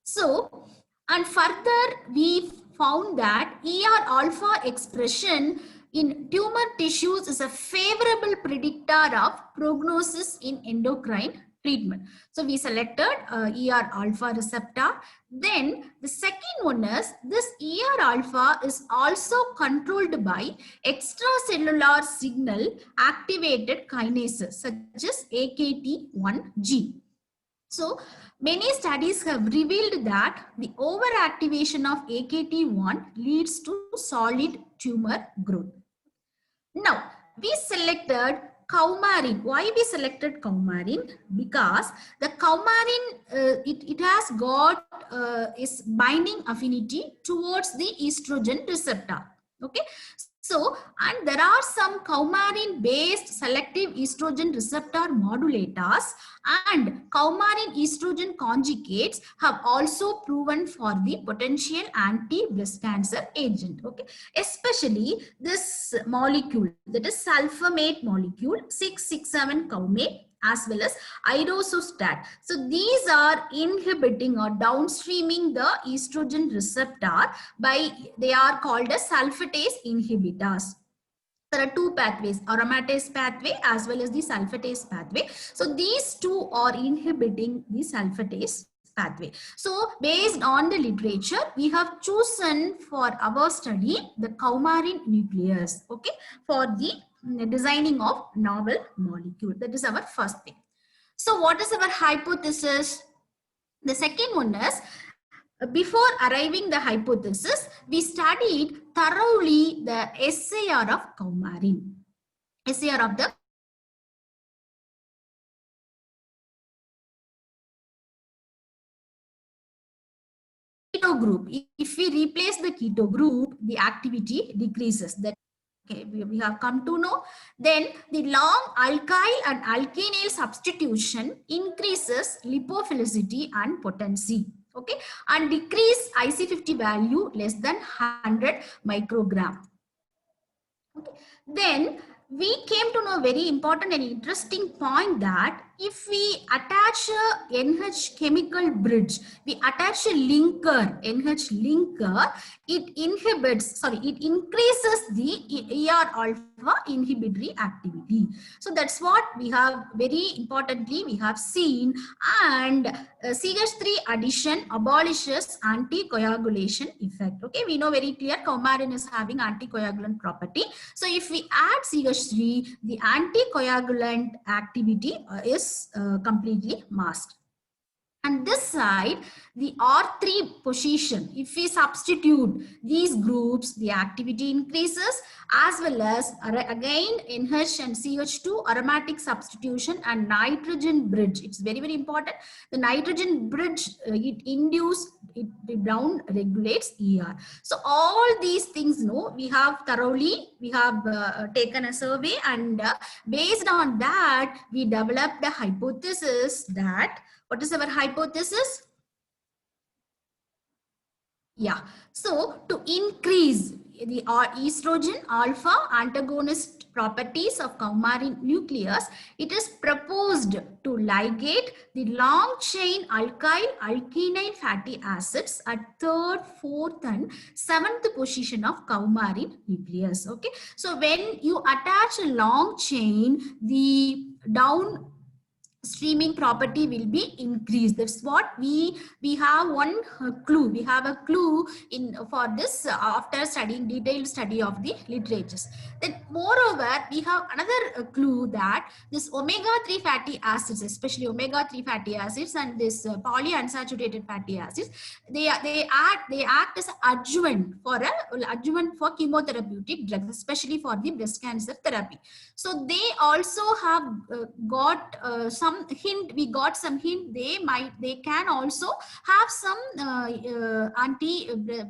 So, and further we found that ER alpha expression in tumor tissues is a favorable predictor of prognosis in endocrine treatment. So we selected ER alpha receptor. Then the second one is this ER alpha is also controlled by extracellular signal activated kinases such as AKT1G. So many studies have revealed that the overactivation of AKT1 leads to solid tumor growth. Now, we selected coumarin. Why we selected coumarin? Because the coumarin, it has got is binding affinity towards the estrogen receptor. Okay. So, and there are some coumarin based selective estrogen receptor modulators, and coumarin estrogen conjugates have also proven for the potential anti-breast cancer agent. Okay, especially this molecule, that is sulfamate molecule 667 coumate, as well as irosostat. So these are inhibiting or downstreaming the estrogen receptor by, they are called as sulfatase inhibitors. There are two pathways, aromatase pathway as well as the sulfatase pathway. So these two are inhibiting the sulfatase pathway. So based on the literature, we have chosen for our study the coumarin nucleus, okay, for the designing of novel molecule. That is our first thing. So what is our hypothesis? The second one is, before arriving the hypothesis, we studied thoroughly the SAR of coumarin. SAR of the keto group. If we replace the keto group, the activity decreases. That, okay, we have come to know. Then the long alkyl and alkenyl substitution increases lipophilicity and potency. Okay, and decrease IC50 value less than 100 microgram. Okay. Then we came to know very important and interesting point that if we attach a NH chemical bridge, we attach a linker, NH linker, it increases the ER alpha inhibitory activity. So that's what we have very importantly we have seen. And CH3 addition abolishes anticoagulation effect. Okay, we know very clear coumarin is having anticoagulant property. So if we add CH3, the anticoagulant activity is completely masked. And this side, the R3 position, if we substitute these groups, the activity increases, as well as again NH and CH2 aromatic substitution and nitrogen bridge. It's very, very important. The nitrogen bridge, it down regulates ER. So all these things, no, we have thoroughly, we have taken a survey, and based on that, we developed a hypothesis that, what is our hypothesis? Yeah, so to increase the estrogen alpha antagonist properties of coumarin nucleus, it is proposed to ligate the long chain alkyl alkenyl fatty acids at 3rd, 4th and 7th position of coumarin nucleus. Okay, so when you attach a long chain, the downstreaming property will be increased. That's what we have one clue. We have a clue in for this after studying detailed study of the literatures. Then moreover, we have another clue that this omega-3 fatty acids, especially omega-3 fatty acids and this polyunsaturated fatty acids, they act as adjuvant for chemotherapeutic drugs, especially for the breast cancer therapy. So they also have got some hint. We got some hint. They can also have some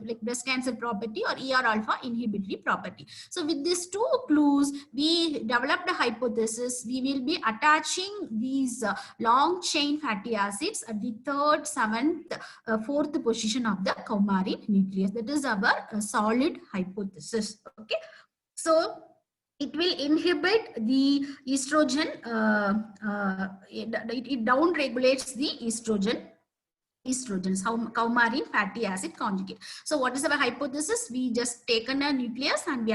like breast cancer property or ER alpha inhibitory property. So with these two clues, we developed a hypothesis. We will be attaching these long chain fatty acids at the 3rd, 7th, 4th position of the coumarin nucleus. That is our solid hypothesis. Okay, so it will inhibit the estrogen, it down regulates the estrogen estrogens, coumarin fatty acid conjugate. So what is our hypothesis? We just taken a nucleus and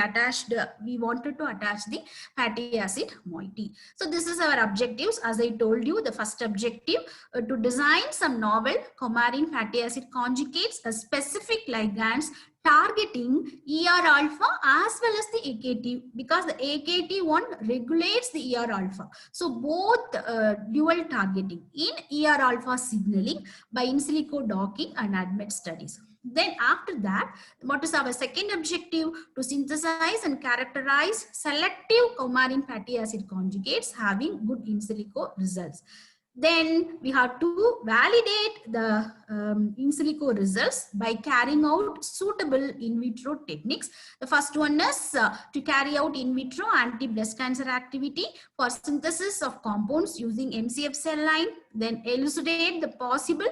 we wanted to attach the fatty acid moiety. So this is our objectives. As I told you, the first objective to design some novel coumarin fatty acid conjugates, a specific ligands targeting ER alpha as well as the AKT, because the AKT one regulates the ER alpha. So both dual targeting in ER alpha signaling by in silico docking and ADMET studies. Then after that, what is our second objective? To synthesize and characterize selective coumarin fatty acid conjugates having good in silico results. Then we have to validate the in silico results by carrying out suitable in vitro techniques. The first one is to carry out in vitro anti-breast cancer activity for synthesis of compounds using MCF cell line, then elucidate the possible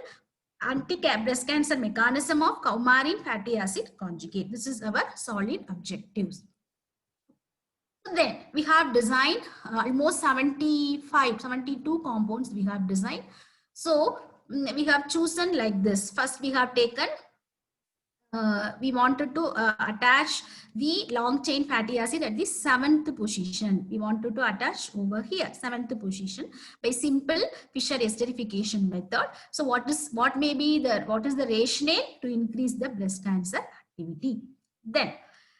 anti-breast cancer mechanism of coumarin fatty acid conjugate. This is our solid objectives. Then we have designed almost 72 compounds we have designed. So we have chosen like this. First we have taken, we wanted to attach the long chain fatty acid at the 7th position. We wanted to attach over here, 7th position by simple Fischer esterification method. So what is the rationale to increase the breast cancer activity? Then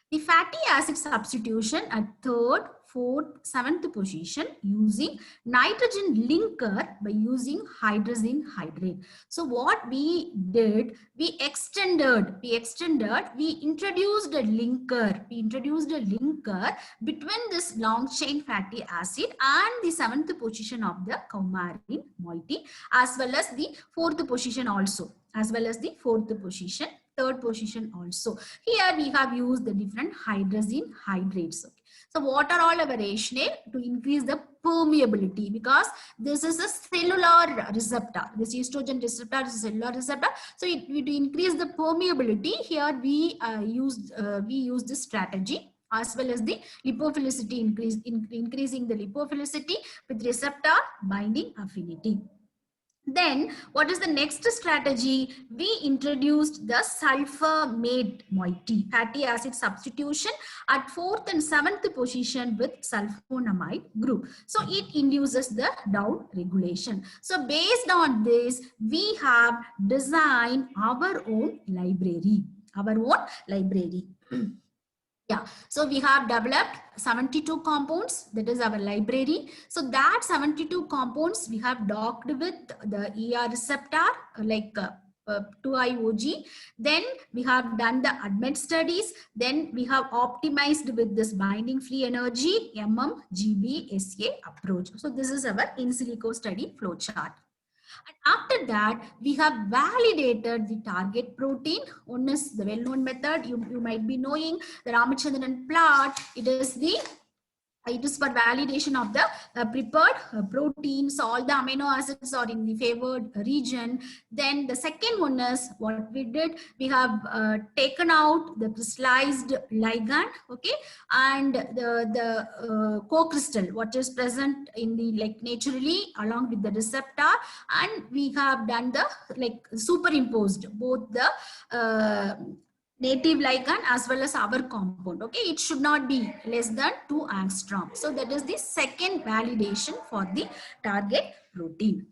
the fatty acid substitution at 3rd, 4th, 7th position using nitrogen linker by using hydrazine hydrate. So what we did, we introduced a linker between this long chain fatty acid and the 7th position of the coumarin moiety, as well as the 4th position also, third position also. Here we have used the different hydrazine hydrates. Okay. So what are all our rationale? To increase the permeability, because this is a cellular receptor. This estrogen receptor is a cellular receptor. So to increase the permeability, here we use this strategy, as well as the lipophilicity increasing the lipophilicity with receptor binding affinity. Then what is the next strategy? We introduced the sulfur-mate moiety, fatty acid substitution at 4th and 7th position with sulfonamide group. So it induces the down regulation. So based on this, we have designed our own library. Yeah, so we have developed 72 compounds. That is our library. So that 72 compounds we have docked with the ER receptor like 2IOG. Then we have done the ADMET studies. Then we have optimized with this binding free energy MMGB-SA approach. So this is our in silico study flowchart. And after that, we have validated the target protein. One is the well-known method. You might be knowing the Ramachandran plot. It is for validation of the prepared proteins. All the amino acids are in the favored region. Then the second one is what we did. We have taken out the crystallized ligand, okay, and the co-crystal, what is present in the naturally along with the receptor, and we have done the superimposed both the native ligand as well as our compound. Okay, it should not be less than 2 angstrom. So that is the second validation for the target protein.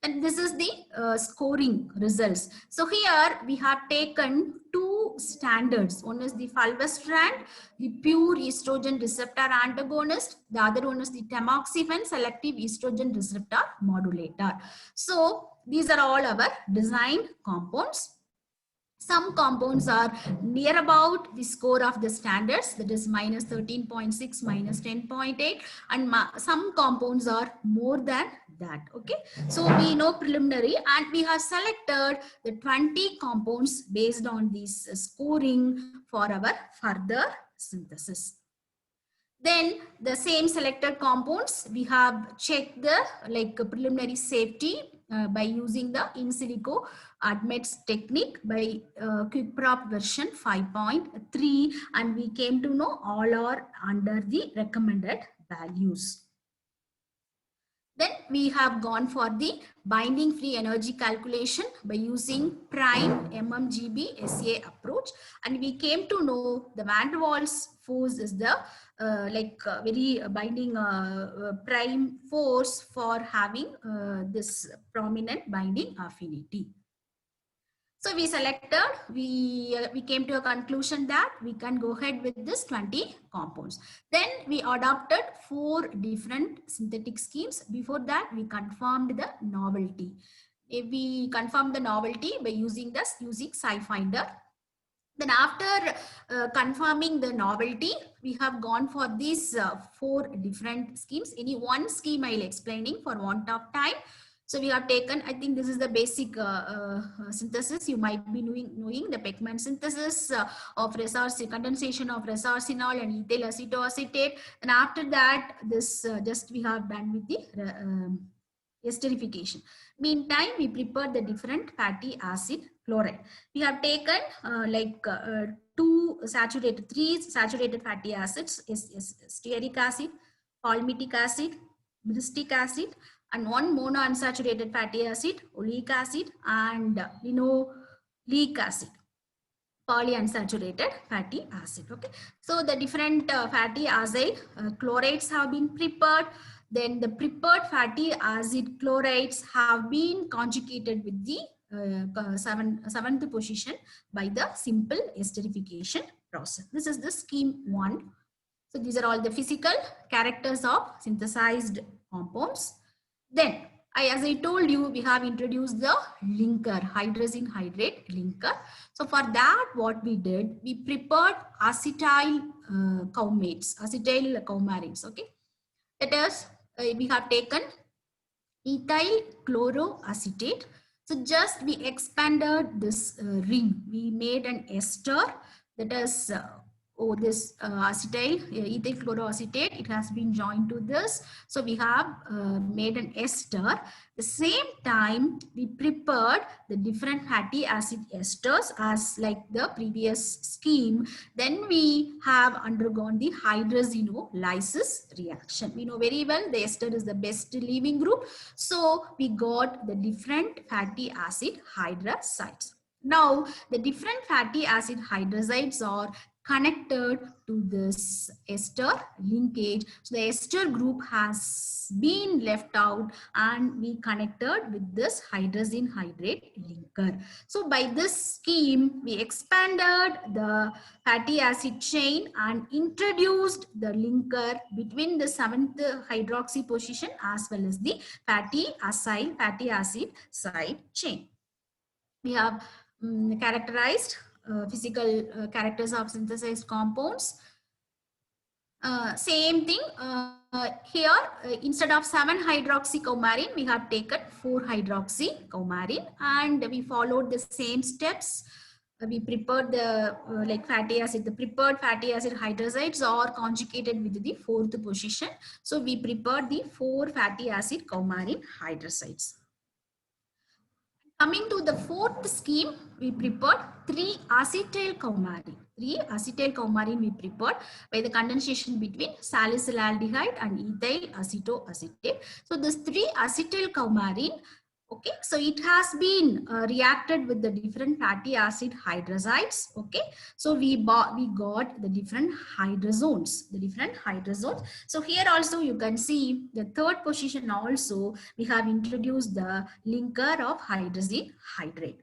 And this is the scoring results. So here we have taken 2 standards. One is the fulvestrant, the pure estrogen receptor antagonist. The other one is the tamoxifen selective estrogen receptor modulator. So these are all our designed compounds. Some compounds are near about the score of the standards, that is minus 13.6, minus 10.8, and some compounds are more than that. Okay, so we know preliminary, and we have selected the 20 compounds based on this scoring for our further synthesis. Then the same selected compounds, we have checked the preliminary safety by using the in silico ADMETS technique by QuickProp version 5.3, and we came to know all are under the recommended values. Then we have gone for the binding free energy calculation by using prime MMGB SA approach, and we came to know the van der Waals force is the very binding prime force for having this prominent binding affinity. So we selected, we came to a conclusion that we can go ahead with this 20 compounds. Then we adopted 4 different synthetic schemes. Before that, we confirmed the novelty. We confirmed the novelty by using SciFinder. Then after confirming the novelty, we have gone for these 4 different schemes. Any one scheme I'll explaining for want of time. So we have taken, I think this is the basic synthesis. You might be knowing the Pechmann synthesis of condensation of resorcinol and ethyl acetoacetate. And after that, this just we have done with the esterification. Meantime, we prepared the different fatty acid chloride. We have taken three saturated fatty acids, stearic acid, palmitic acid, myristic acid, and one monounsaturated fatty acid, oleic acid, and linoleic acid, polyunsaturated fatty acid. Okay, so the different fatty acid chlorides have been prepared. Then the prepared fatty acid chlorides have been conjugated with the seventh position by the simple esterification process. This is the scheme 1. So these are all the physical characters of synthesized compounds. Then, as I told you, we have introduced the linker, hydrazine hydrate linker. So for that, what we did, we prepared acetyl coumarins. Okay, that is, we have taken ethyl chloroacetate. So just we expanded this ring. We made an ester, that is this ethyl chloroacetate, it has been joined to this. So we have made an ester. The same time, we prepared the different fatty acid esters as like the previous scheme. Then we have undergone the hydrazinolysis reaction. We know very well the ester is the best leaving group. So we got the different fatty acid hydroxides. Now, the different fatty acid hydroxides are connected to this ester linkage. So the ester group has been left out and we connected with this hydrazine hydrate linker. So by this scheme, we expanded the fatty acid chain and introduced the linker between the 7th hydroxy position as well as the fatty acid side chain. We have characterized physical characters of synthesized compounds. Same thing here, instead of 7-hydroxycoumarin, we have taken 4-hydroxycoumarin, and we followed the same steps. We prepared the fatty acid, the prepared fatty acid hydroxides are conjugated with the 4th position. So we prepared the 4 fatty acid coumarin hydroxides. Coming to the 4th scheme, we prepared 3-acetyl coumarin. 3-acetyl coumarin we prepared by the condensation between salicylaldehyde and ethyl acetoacetate. So this 3-acetyl coumarin, okay, so it has been reacted with the different fatty acid hydroxides. Okay, so we got the different hydrozones, So here also you can see the 3rd position also we have introduced the linker of hydrazine hydrate.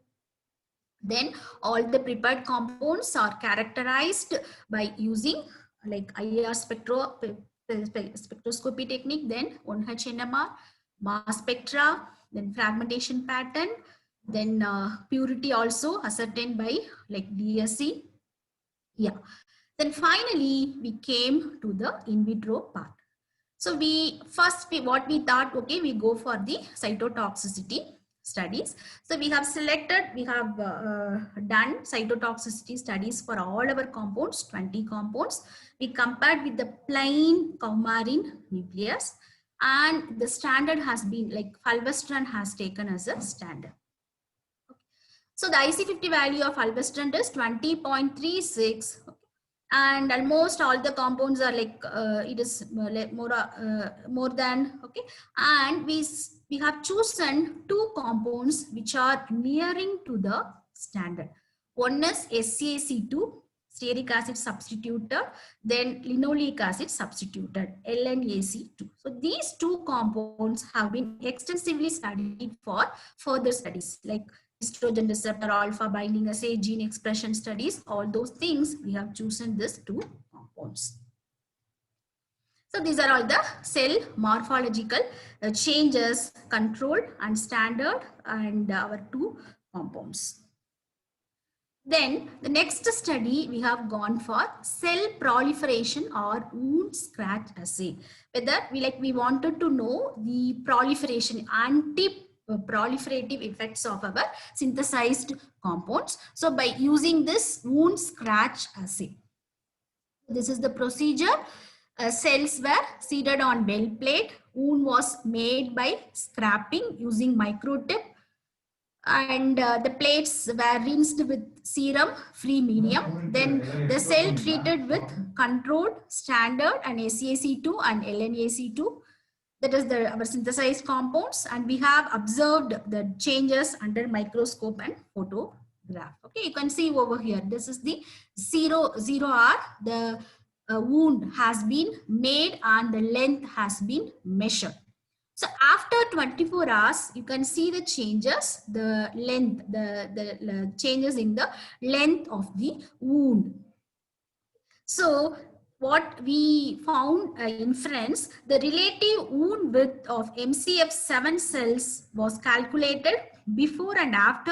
Then all the prepared compounds are characterized by using like IR spectroscopy technique, then 1H NMR, mass spectra, then fragmentation pattern, then purity also ascertained by like DSC. Yeah. Then finally, we came to the in vitro part. So what we thought, okay, we go for the cytotoxicity studies. So we have done cytotoxicity studies for all our compounds, 20 compounds. We compared with the plain coumarin nucleus, and the standard has been like fulvestrant has taken as a standard. Okay. So the IC50 value of fulvestrant is 20.36. and almost all the compounds are like it is more than okay, and we have chosen two compounds which are nearing to the standard. One is SaC2, stearic acid substituted, then linoleic acid substituted, LNAC2. So these two compounds have been extensively studied for further studies like estrogen receptor alpha binding assay, gene expression studies, all those things we have chosen these two compounds. So these are all the cell morphological changes controlled and standard and our two compounds. Then the next study we have gone for cell proliferation or wound scratch assay. Whether we wanted to know the proliferation, anti-proliferative effects of our synthesized compounds. So by using this wound scratch assay, this is the procedure. Cells were seeded on well plate. Wound was made by scraping using microtip, and the plates were rinsed with serum free medium. Then the cell treated with controlled, standard and SaC2 and LNAC2. That is our synthesized compounds, and we have observed the changes under microscope and photograph. Okay, you can see over here, this is the 0R. The wound has been made and the length has been measured. So after 24 hours, you can see the changes, the length, the changes in the length of the wound. So what we found in friends, the relative wound width of MCF7 cells was calculated before and after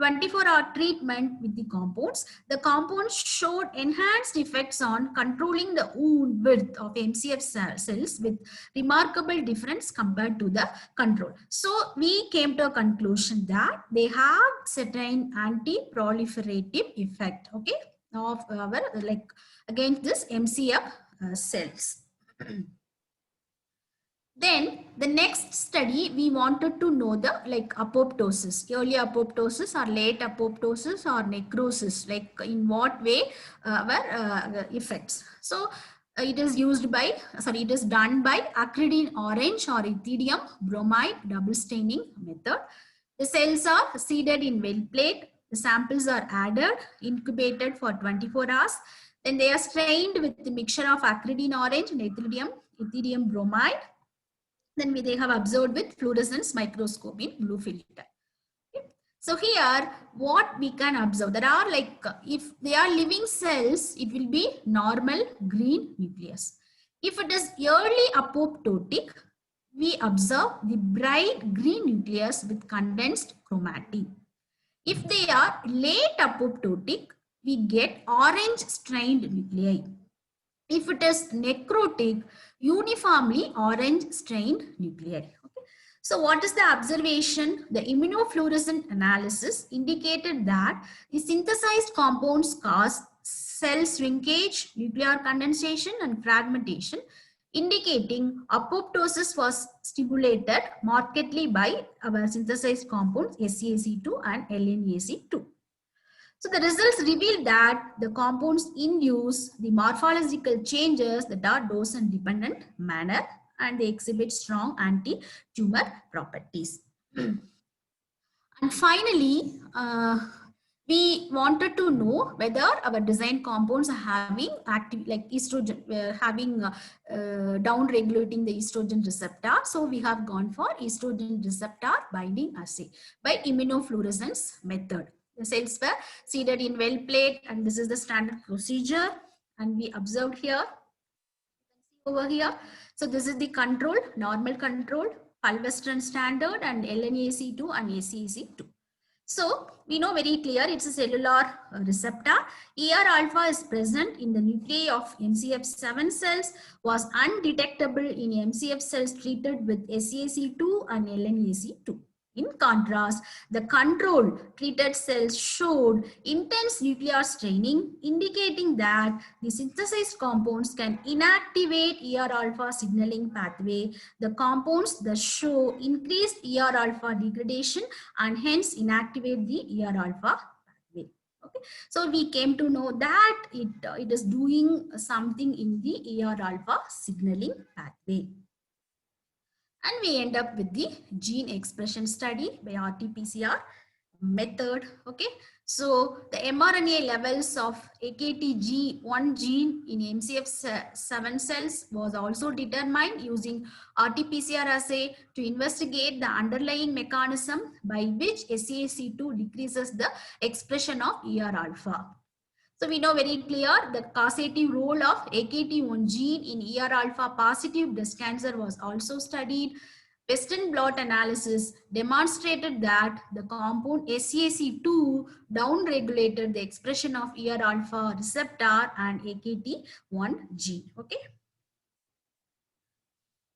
24-hour treatment with the compounds. The compounds showed enhanced effects on controlling the wound width of MCF cells with remarkable difference compared to the control. So we came to a conclusion that they have certain anti-proliferative effect, okay, of our against this MCF cells. Then the next study, we wanted to know the apoptosis, early apoptosis or late apoptosis or necrosis, in what way our effects. So it is done by acridine orange or ethidium bromide double staining method. The cells are seeded in well plate. The samples are added, incubated for 24 hours. Then they are strained with the mixture of acridine orange and ethidium bromide. Then they have observed with fluorescence microscope in blue filter. Okay. So here, what we can observe, there are if they are living cells, it will be normal green nucleus. If it is early apoptotic, we observe the bright green nucleus with condensed chromatin. If they are late apoptotic, we get orange strained nuclei. If it is necrotic, uniformly orange strained nuclei. Okay. So what is the observation? The immunofluorescent analysis indicated that the synthesized compounds cause cell shrinkage, nuclear condensation and fragmentation, indicating apoptosis was stimulated markedly by our synthesized compounds SaC2 and LNAC2. So the results reveal that the compounds induce the morphological changes that are dose-dependent manner, and they exhibit strong anti-tumor properties. And finally, we wanted to know whether our design compounds are having active estrogen, down regulating the estrogen receptor. So we have gone for estrogen receptor binding assay by immunofluorescence method. The cells were seeded in well plate, and this is the standard procedure, and we observed here over here. So this is the control, normal control, fulvestrant standard, and LNAC2 and SaC2. So we know very clear it's a cellular receptor. ER alpha is present in the nuclei of MCF7 cells, was undetectable in MCF cells treated with SaC2 and LNAC2. In contrast, the control treated cells showed intense nuclear staining, indicating that the synthesized compounds can inactivate ER alpha signaling pathway. The compounds that show increased ER alpha degradation and hence inactivate the ER alpha pathway. Okay, so we came to know that it is doing something in the ER alpha signaling pathway. And we end up with the gene expression study by RT-PCR method. Okay, so the mRNA levels of AKTG1 gene in MCF7 cells was also determined using RT-PCR assay to investigate the underlying mechanism by which SEAC2 decreases the expression of ER alpha. So we know very clear the causative role of AKT1 gene in ER alpha positive breast cancer was also studied. Western blot analysis demonstrated that the compound SEAC2 downregulated the expression of ER alpha receptor and AKT1 gene. Okay.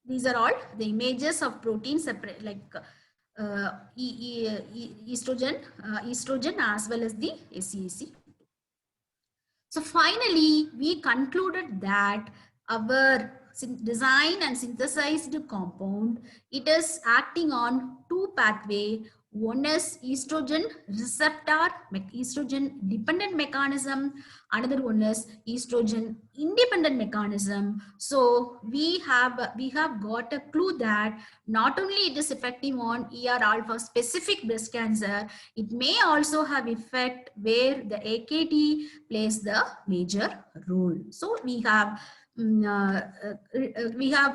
These are all the images of protein separate like estrogen as well as the SEAC. So finally, we concluded that our design and synthesized compound, it is acting on two pathway. One is estrogen receptor, estrogen dependent mechanism. Another one is estrogen independent mechanism. So we have got a clue that not only it is effective on ER alpha specific breast cancer, it may also have effect where the AKT plays the major role. So we have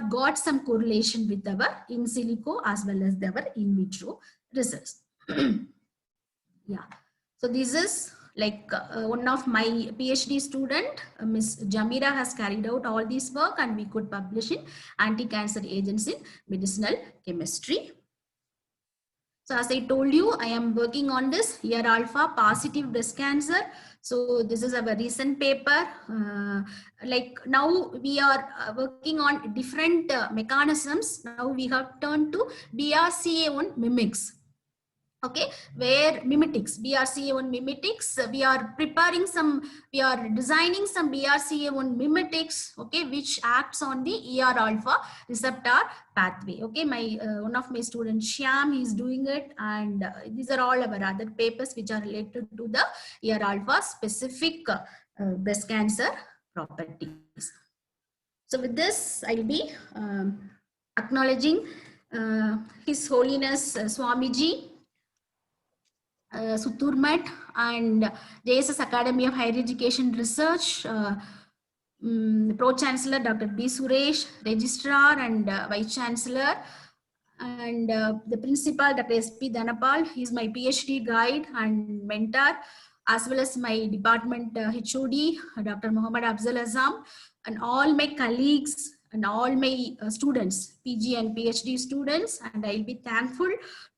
got some correlation with our in silico as well as our in vitro results. Yeah, so this is like one of my PhD student, Miss Jamira, has carried out all this work and we could publish in Anti-Cancer Agents in Medicinal Chemistry. So as I told you, I am working on this ER alpha positive breast cancer. So this is our recent paper. Like now we are working on different mechanisms. Now we have turned to BRCA1 mimics. Okay, where mimetics, BRCA1 mimetics, we are designing some BRCA1 mimetics, okay, which acts on the ER alpha receptor pathway. Okay, my one of my students, Shyam, is doing it, and these are all our other papers which are related to the ER alpha specific breast cancer properties. So with this, I'll be acknowledging His Holiness Swamiji Suturmat and JSS Academy of Higher Education Research, Pro Chancellor Dr. B. Suresh, Registrar and Vice Chancellor, and the Principal Dr. S.P. Dhanapal. He is my PhD guide and mentor, as well as my department HOD, Dr. Muhammad Afzal Azam, and all my colleagues and all my students, PG and PhD students, and I'll be thankful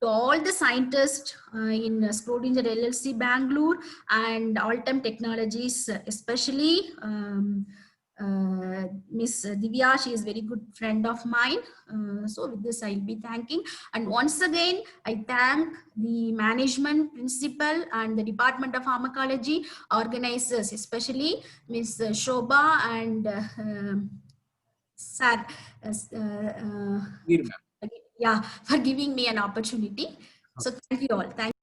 to all the scientists in Schrodinger LLC Bangalore and Altem Technologies, especially Miss Divya. She is a very good friend of mine. So with this, I'll be thanking. And once again, I thank the management, principal, and the Department of Pharmacology organizers, especially Miss Shobha and Sir, yeah, for giving me an opportunity. So thank you all. Thank